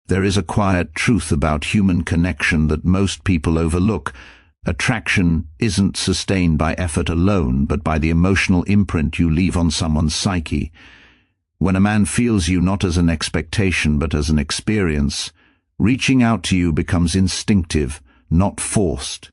There is a quiet truth about human connection that most people overlook. Attraction isn't sustained by effort alone, but by the emotional imprint you leave on someone's psyche. When a man feels you not as an expectation but as an experience, reaching out to you becomes instinctive, not forced.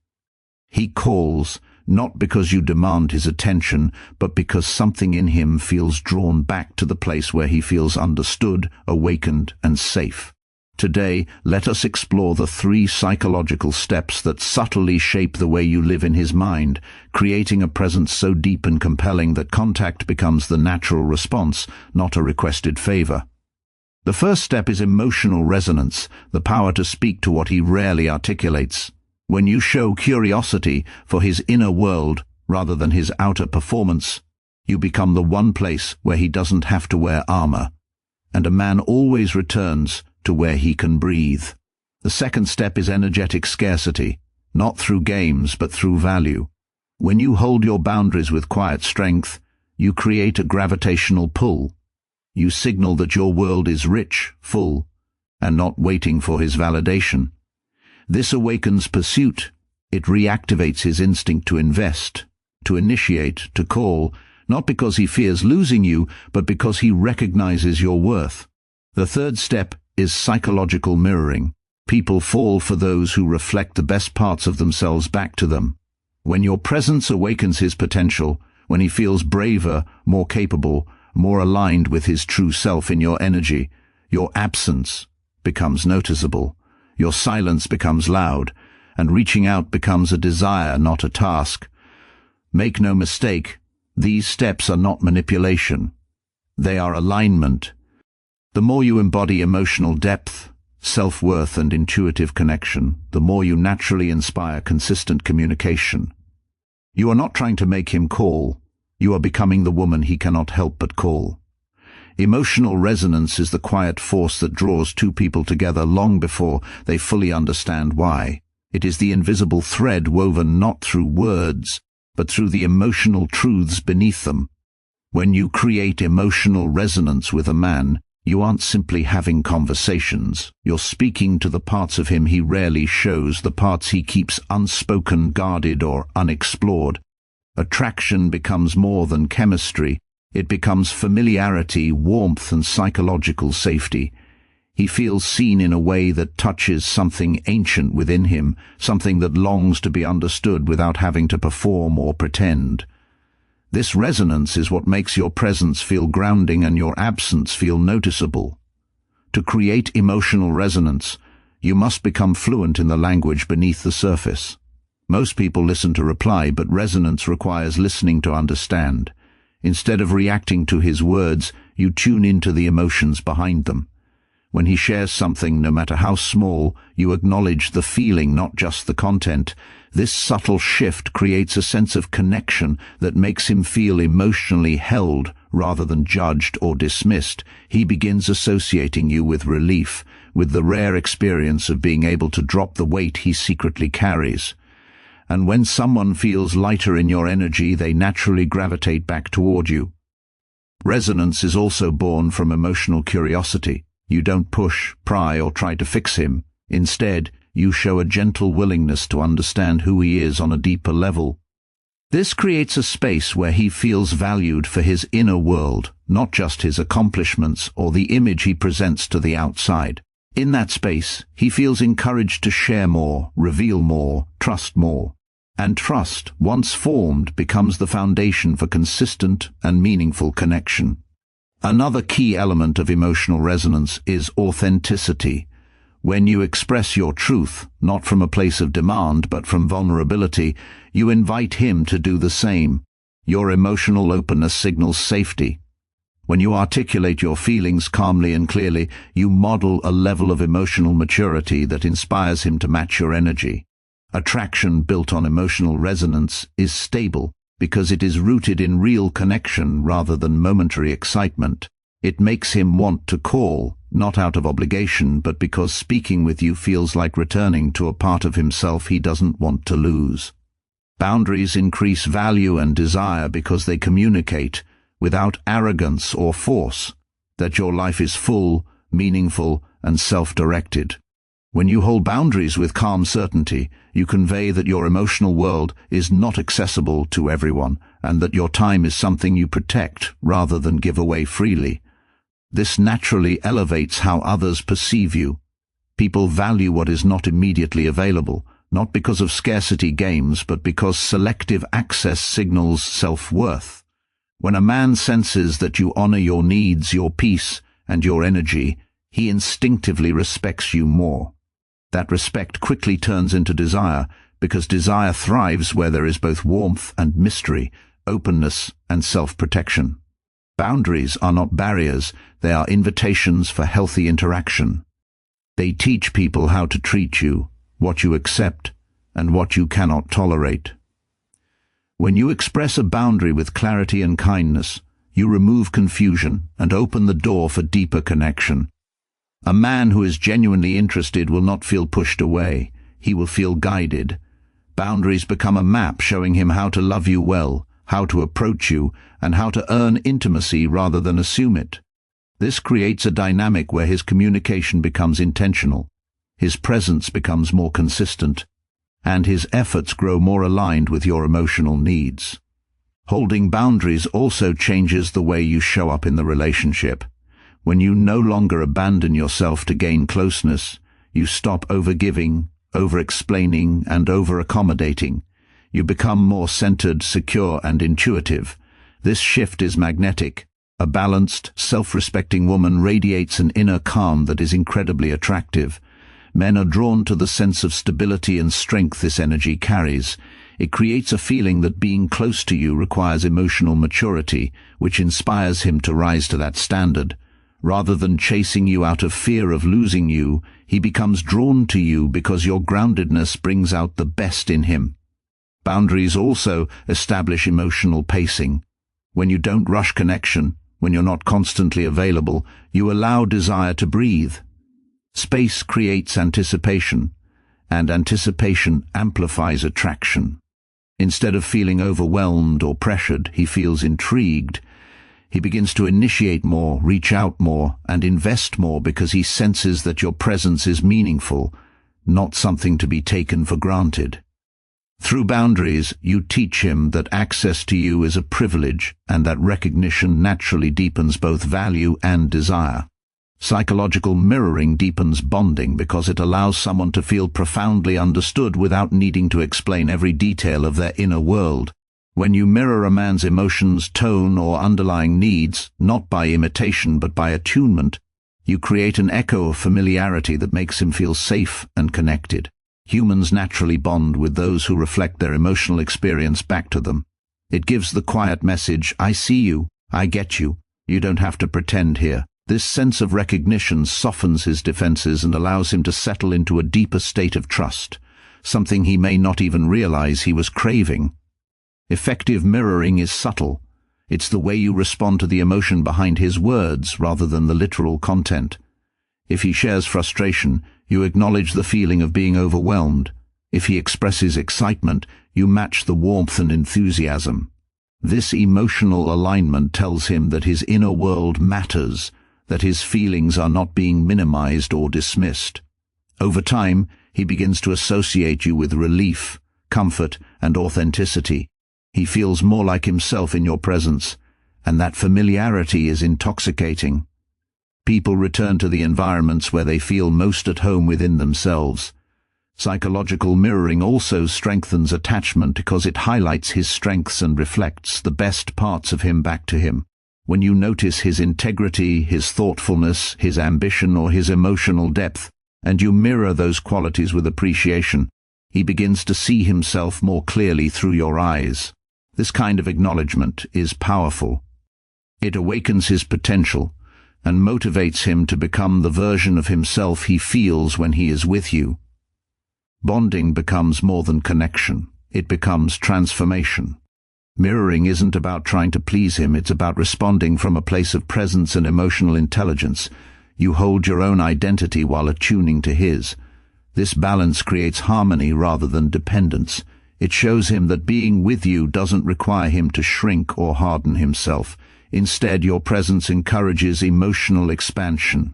He calls, not because you demand his attention, but because something in him feels drawn back to the place where he feels understood, awakened, and safe. Today, let us explore the 3 psychological steps that subtly shape the way you live in his mind, creating a presence so deep and compelling that contact becomes the natural response, not a requested favor. The first step is emotional resonance, the power to speak to what he rarely articulates. When you show curiosity for his inner world rather than his outer performance, you become the one place where he doesn't have to wear armor. And a man always returns to where he can breathe. The second step is energetic scarcity, not through games but through value. When you hold your boundaries with quiet strength, you create a gravitational pull. You signal that your world is rich, full, and not waiting for his validation. This awakens pursuit. It reactivates his instinct to invest, to initiate, to call, not because he fears losing you, but because he recognizes your worth. The third step is psychological mirroring. People fall for those who reflect the best parts of themselves back to them. When your presence awakens his potential, when he feels braver, more capable, more aligned with his true self in your energy, your absence becomes noticeable, your silence becomes loud, and reaching out becomes a desire, not a task. Make no mistake, these steps are not manipulation. They are alignment. The more you embody emotional depth, self-worth, and intuitive connection, the more you naturally inspire consistent communication. You are not trying to make him call. You are becoming the woman he cannot help but call. Emotional resonance is the quiet force that draws 2 people together long before they fully understand why. It is the invisible thread woven not through words, but through the emotional truths beneath them. When you create emotional resonance with a man, you aren't simply having conversations. You're speaking to the parts of him he rarely shows, the parts he keeps unspoken, guarded, or unexplored. Attraction becomes more than chemistry. It becomes familiarity, warmth, and psychological safety. He feels seen in a way that touches something ancient within him, something that longs to be understood without having to perform or pretend. This resonance is what makes your presence feel grounding and your absence feel noticeable. To create emotional resonance, you must become fluent in the language beneath the surface. Most people listen to reply, but resonance requires listening to understand. Instead of reacting to his words, you tune into the emotions behind them. When he shares something, no matter how small, you acknowledge the feeling, not just the content. This subtle shift creates a sense of connection that makes him feel emotionally held rather than judged or dismissed. He begins associating you with relief, with the rare experience of being able to drop the weight he secretly carries. And when someone feels lighter in your energy, they naturally gravitate back toward you. Resonance is also born from emotional curiosity. You don't push, pry, or try to fix him. Instead, you show a gentle willingness to understand who he is on a deeper level. This creates a space where he feels valued for his inner world, not just his accomplishments or the image he presents to the outside. In that space, he feels encouraged to share more, reveal more, trust more. And trust, once formed, becomes the foundation for consistent and meaningful connection. Another key element of emotional resonance is authenticity. When you express your truth, not from a place of demand but from vulnerability, you invite him to do the same. Your emotional openness signals safety. When you articulate your feelings calmly and clearly, you model a level of emotional maturity that inspires him to match your energy. Attraction built on emotional resonance is stable because it is rooted in real connection rather than momentary excitement. It makes him want to call, not out of obligation, but because speaking with you feels like returning to a part of himself he doesn't want to lose. Boundaries increase value and desire because they communicate, without arrogance or force, that your life is full, meaningful, and self-directed. When you hold boundaries with calm certainty, you convey that your emotional world is not accessible to everyone, and that your time is something you protect rather than give away freely. This naturally elevates how others perceive you. People value what is not immediately available, not because of scarcity games, but because selective access signals self-worth. When a man senses that you honor your needs, your peace, and your energy, he instinctively respects you more. That respect quickly turns into desire, because desire thrives where there is both warmth and mystery, openness and self-protection. Boundaries are not barriers, they are invitations for healthy interaction. They teach people how to treat you, what you accept, and what you cannot tolerate. When you express a boundary with clarity and kindness, you remove confusion and open the door for deeper connection. A man who is genuinely interested will not feel pushed away. He will feel guided. Boundaries become a map showing him how to love you well, how to approach you, and how to earn intimacy rather than assume it. This creates a dynamic where his communication becomes intentional, his presence becomes more consistent, and his efforts grow more aligned with your emotional needs. Holding boundaries also changes the way you show up in the relationship. When you no longer abandon yourself to gain closeness, you stop overgiving, over-explaining, and over-accommodating. You become more centered, secure, and intuitive. This shift is magnetic. A balanced, self-respecting woman radiates an inner calm that is incredibly attractive. Men are drawn to the sense of stability and strength this energy carries. It creates a feeling that being close to you requires emotional maturity, which inspires him to rise to that standard. Rather than chasing you out of fear of losing you, he becomes drawn to you because your groundedness brings out the best in him. Boundaries also establish emotional pacing. When you don't rush connection, when you're not constantly available, you allow desire to breathe. Space creates anticipation, and anticipation amplifies attraction. Instead of feeling overwhelmed or pressured, he feels intrigued. He begins to initiate more, reach out more, and invest more because he senses that your presence is meaningful, not something to be taken for granted. Through boundaries, you teach him that access to you is a privilege and that recognition naturally deepens both value and desire. Psychological mirroring deepens bonding because it allows someone to feel profoundly understood without needing to explain every detail of their inner world. When you mirror a man's emotions, tone, or underlying needs, not by imitation but by attunement, you create an echo of familiarity that makes him feel safe and connected. Humans naturally bond with those who reflect their emotional experience back to them. It gives the quiet message, "I see you, I get you, you don't have to pretend here." This sense of recognition softens his defenses and allows him to settle into a deeper state of trust, something he may not even realize he was craving. Effective mirroring is subtle. It's the way you respond to the emotion behind his words rather than the literal content. If he shares frustration, you acknowledge the feeling of being overwhelmed. If he expresses excitement, you match the warmth and enthusiasm. This emotional alignment tells him that his inner world matters, that his feelings are not being minimized or dismissed. Over time, he begins to associate you with relief, comfort, and authenticity. He feels more like himself in your presence, and that familiarity is intoxicating. People return to the environments where they feel most at home within themselves. Psychological mirroring also strengthens attachment because it highlights his strengths and reflects the best parts of him back to him. When you notice his integrity, his thoughtfulness, his ambition, or his emotional depth, and you mirror those qualities with appreciation, he begins to see himself more clearly through your eyes. This kind of acknowledgement is powerful. It awakens his potential and motivates him to become the version of himself he feels when he is with you. Bonding becomes more than connection. It becomes transformation. Mirroring isn't about trying to please him, it's about responding from a place of presence and emotional intelligence. You hold your own identity while attuning to his. This balance creates harmony rather than dependence. It shows him that being with you doesn't require him to shrink or harden himself. Instead, your presence encourages emotional expansion.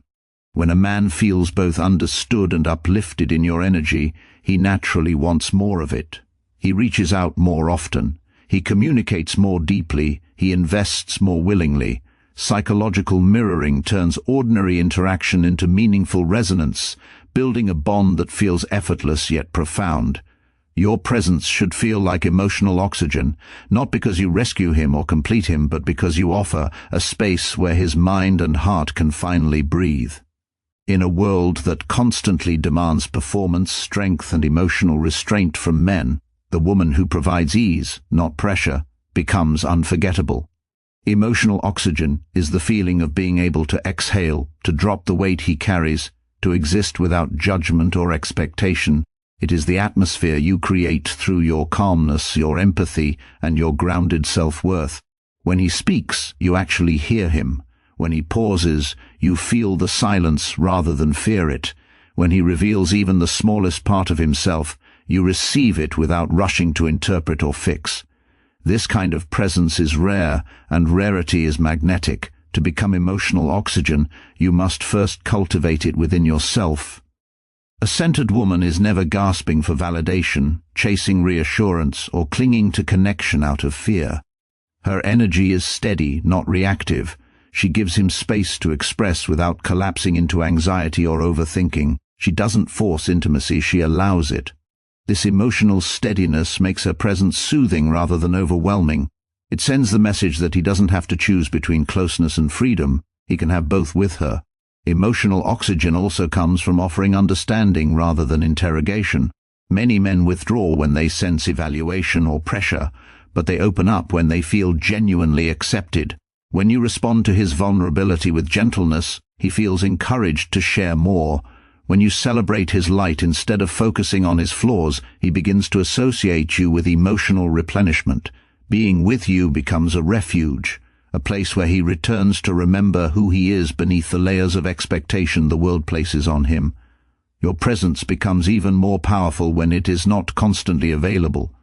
When a man feels both understood and uplifted in your energy, he naturally wants more of it. He reaches out more often. He communicates more deeply. He invests more willingly. Psychological mirroring turns ordinary interaction into meaningful resonance, building a bond that feels effortless yet profound. Your presence should feel like emotional oxygen, not because you rescue him or complete him, but because you offer a space where his mind and heart can finally breathe. In a world that constantly demands performance, strength, and emotional restraint from men, the woman who provides ease, not pressure, becomes unforgettable. Emotional oxygen is the feeling of being able to exhale, to drop the weight he carries, to exist without judgment or expectation. It is the atmosphere you create through your calmness, your empathy, and your grounded self-worth. When he speaks, you actually hear him. When he pauses, you feel the silence rather than fear it. When he reveals even the smallest part of himself, you receive it without rushing to interpret or fix. This kind of presence is rare, and rarity is magnetic. To become emotional oxygen, you must first cultivate it within yourself. A centered woman is never gasping for validation, chasing reassurance, or clinging to connection out of fear. Her energy is steady, not reactive. She gives him space to express without collapsing into anxiety or overthinking. She doesn't force intimacy, she allows it. This emotional steadiness makes her presence soothing rather than overwhelming. It sends the message that he doesn't have to choose between closeness and freedom. He can have both with her. Emotional oxygen also comes from offering understanding rather than interrogation. Many men withdraw when they sense evaluation or pressure, but they open up when they feel genuinely accepted. When you respond to his vulnerability with gentleness, he feels encouraged to share more. When you celebrate his light instead of focusing on his flaws, he begins to associate you with emotional replenishment. Being with you becomes a refuge, a place where he returns to remember who he is beneath the layers of expectation the world places on him. Your presence becomes even more powerful when it is not constantly available,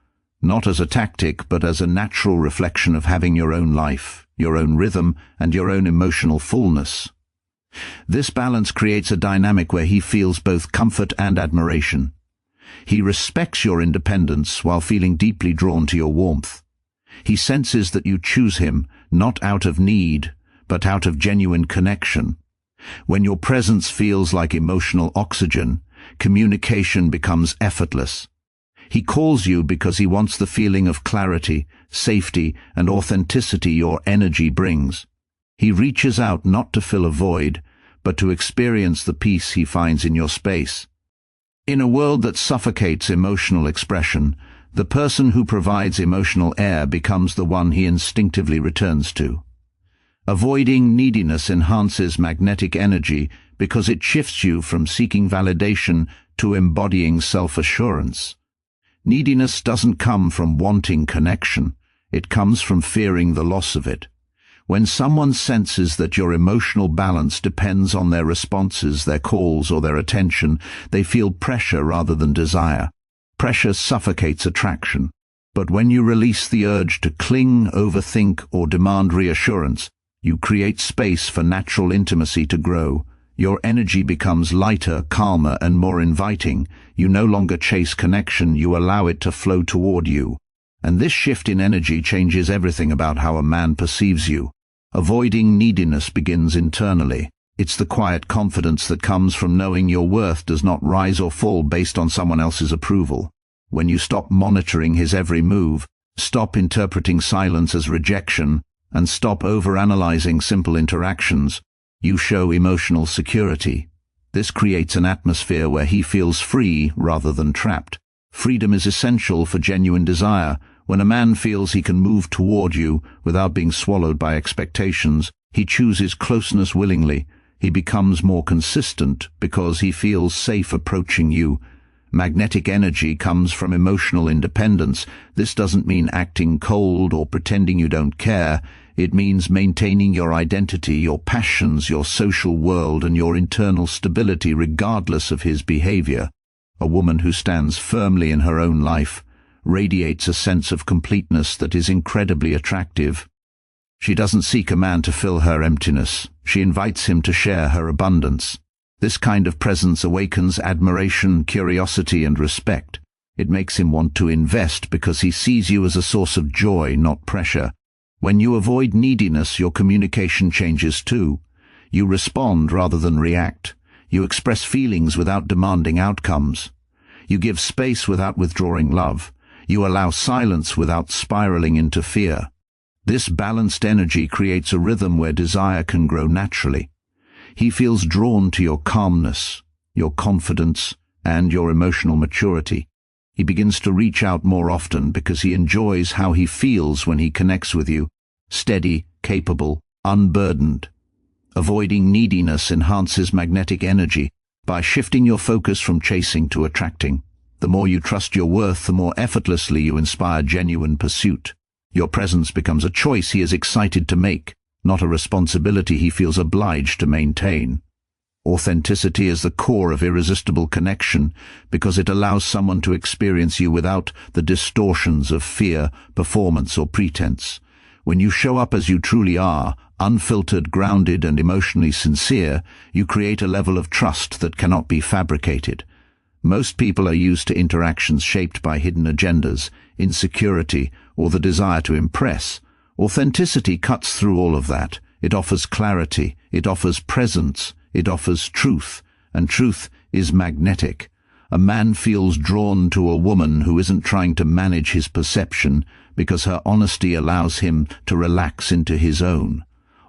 not as a tactic but as a natural reflection of having your own life, your own rhythm, and your own emotional fullness. This balance creates a dynamic where he feels both comfort and admiration. He respects your independence while feeling deeply drawn to your warmth. He senses that you choose him, not out of need, but out of genuine connection. When your presence feels like emotional oxygen, communication becomes effortless. He calls you because he wants the feeling of clarity, safety, and authenticity your energy brings. He reaches out not to fill a void, but to experience the peace he finds in your space. In a world that suffocates emotional expression, the person who provides emotional air becomes the one he instinctively returns to. Avoiding neediness enhances magnetic energy because it shifts you from seeking validation to embodying self-assurance. Neediness doesn't come from wanting connection, it comes from fearing the loss of it. When someone senses that your emotional balance depends on their responses, their calls, or their attention, they feel pressure rather than desire. Pressure suffocates attraction. But when you release the urge to cling, overthink, or demand reassurance, you create space for natural intimacy to grow. Your energy becomes lighter, calmer, and more inviting. You no longer chase connection, you allow it to flow toward you. And this shift in energy changes everything about how a man perceives you. Avoiding neediness begins internally. It's the quiet confidence that comes from knowing your worth does not rise or fall based on someone else's approval. When you stop monitoring his every move, stop interpreting silence as rejection, and stop overanalyzing simple interactions, you show emotional security. This creates an atmosphere where he feels free rather than trapped. Freedom is essential for genuine desire. When a man feels he can move toward you without being swallowed by expectations, he chooses closeness willingly. He becomes more consistent because he feels safe approaching you. Magnetic energy comes from emotional independence. This doesn't mean acting cold or pretending you don't care. It means maintaining your identity, your passions, your social world, and your internal stability regardless of his behavior. A woman who stands firmly in her own life radiates a sense of completeness that is incredibly attractive. She doesn't seek a man to fill her emptiness. She invites him to share her abundance. This kind of presence awakens admiration, curiosity, and respect. It makes him want to invest because he sees you as a source of joy, not pressure. When you avoid neediness, your communication changes too. You respond rather than react. You express feelings without demanding outcomes. You give space without withdrawing love. You allow silence without spiraling into fear. This balanced energy creates a rhythm where desire can grow naturally. He feels drawn to your calmness, your confidence, and your emotional maturity. He begins to reach out more often because he enjoys how he feels when he connects with you, steady, capable, unburdened. Avoiding neediness enhances magnetic energy by shifting your focus from chasing to attracting. The more you trust your worth, the more effortlessly you inspire genuine pursuit. Your presence becomes a choice he is excited to make, not a responsibility he feels obliged to maintain. Authenticity is the core of irresistible connection because it allows someone to experience you without the distortions of fear, performance, or pretense. When you show up as you truly are, unfiltered, grounded, and emotionally sincere, you create a level of trust that cannot be fabricated. Most people are used to interactions shaped by hidden agendas, insecurity, or the desire to impress. Authenticity cuts through all of that. It offers clarity, it offers presence, it offers truth, and truth is magnetic. A man feels drawn to a woman who isn't trying to manage his perception because her honesty allows him to relax into his own.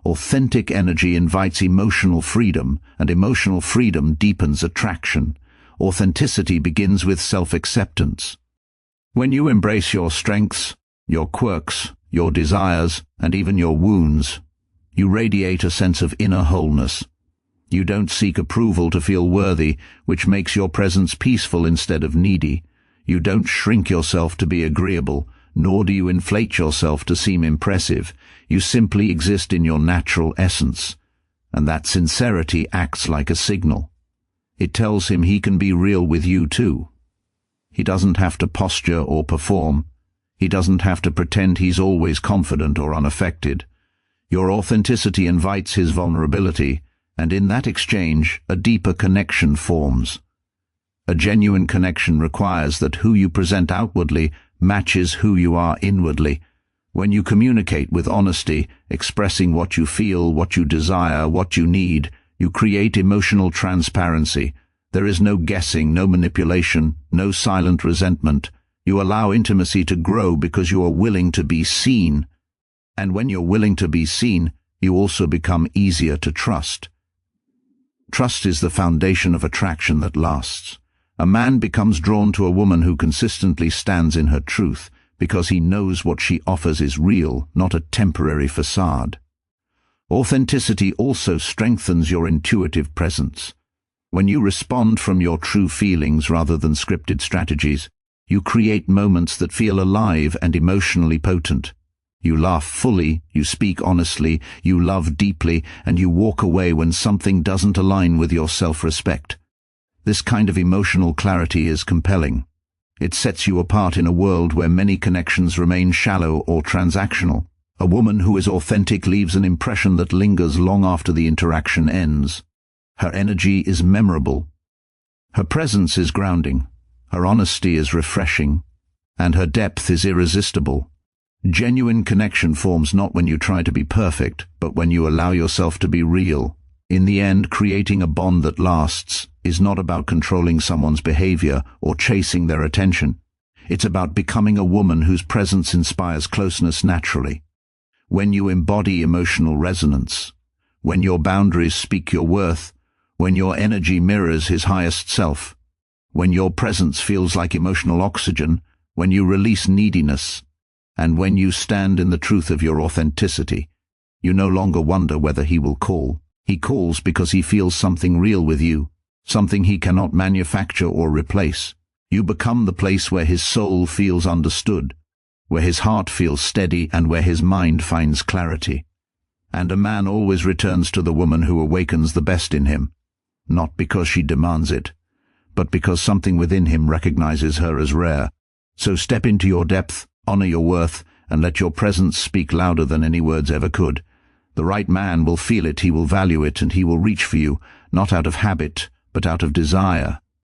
Authentic energy invites emotional freedom, and emotional freedom deepens attraction. Authenticity begins with self-acceptance. When you embrace your strengths, your quirks, your desires, and even your wounds, you radiate a sense of inner wholeness. You don't seek approval to feel worthy, which makes your presence peaceful instead of needy. You don't shrink yourself to be agreeable, nor do you inflate yourself to seem impressive. You simply exist in your natural essence, and that sincerity acts like a signal. It tells him he can be real with you too. He doesn't have to posture or perform. He doesn't have to pretend he's always confident or unaffected. Your authenticity invites his vulnerability, and in that exchange, a deeper connection forms. A genuine connection requires that who you present outwardly matches who you are inwardly. When you communicate with honesty, expressing what you feel, what you desire, what you need, you create emotional transparency. There is no guessing, no manipulation, no silent resentment. You allow intimacy to grow because you are willing to be seen. And when you're willing to be seen, you also become easier to trust. Trust is the foundation of attraction that lasts. A man becomes drawn to a woman who consistently stands in her truth because he knows what she offers is real, not a temporary facade. Authenticity also strengthens your intuitive presence. When you respond from your true feelings rather than scripted strategies, you create moments that feel alive and emotionally potent. You laugh fully, you speak honestly, you love deeply, and you walk away when something doesn't align with your self-respect. This kind of emotional clarity is compelling. It sets you apart in a world where many connections remain shallow or transactional. A woman who is authentic leaves an impression that lingers long after the interaction ends. Her energy is memorable. Her presence is grounding. Her honesty is refreshing. And her depth is irresistible. Genuine connection forms not when you try to be perfect, but when you allow yourself to be real. In the end, creating a bond that lasts is not about controlling someone's behavior or chasing their attention. It's about becoming a woman whose presence inspires closeness naturally. When you embody emotional resonance, when your boundaries speak your worth, when your energy mirrors his highest self, when your presence feels like emotional oxygen, when you release neediness, and when you stand in the truth of your authenticity, you no longer wonder whether he will call. He calls because he feels something real with you, something he cannot manufacture or replace. You become the place where his soul feels understood, where his heart feels steady, and where his mind finds clarity. And a man always returns to the woman who awakens the best in him, not because she demands it, but because something within him recognizes her as rare. So step into your depth, honor your worth, and let your presence speak louder than any words ever could. The right man will feel it, he will value it, and he will reach for you, not out of habit, but out of desire.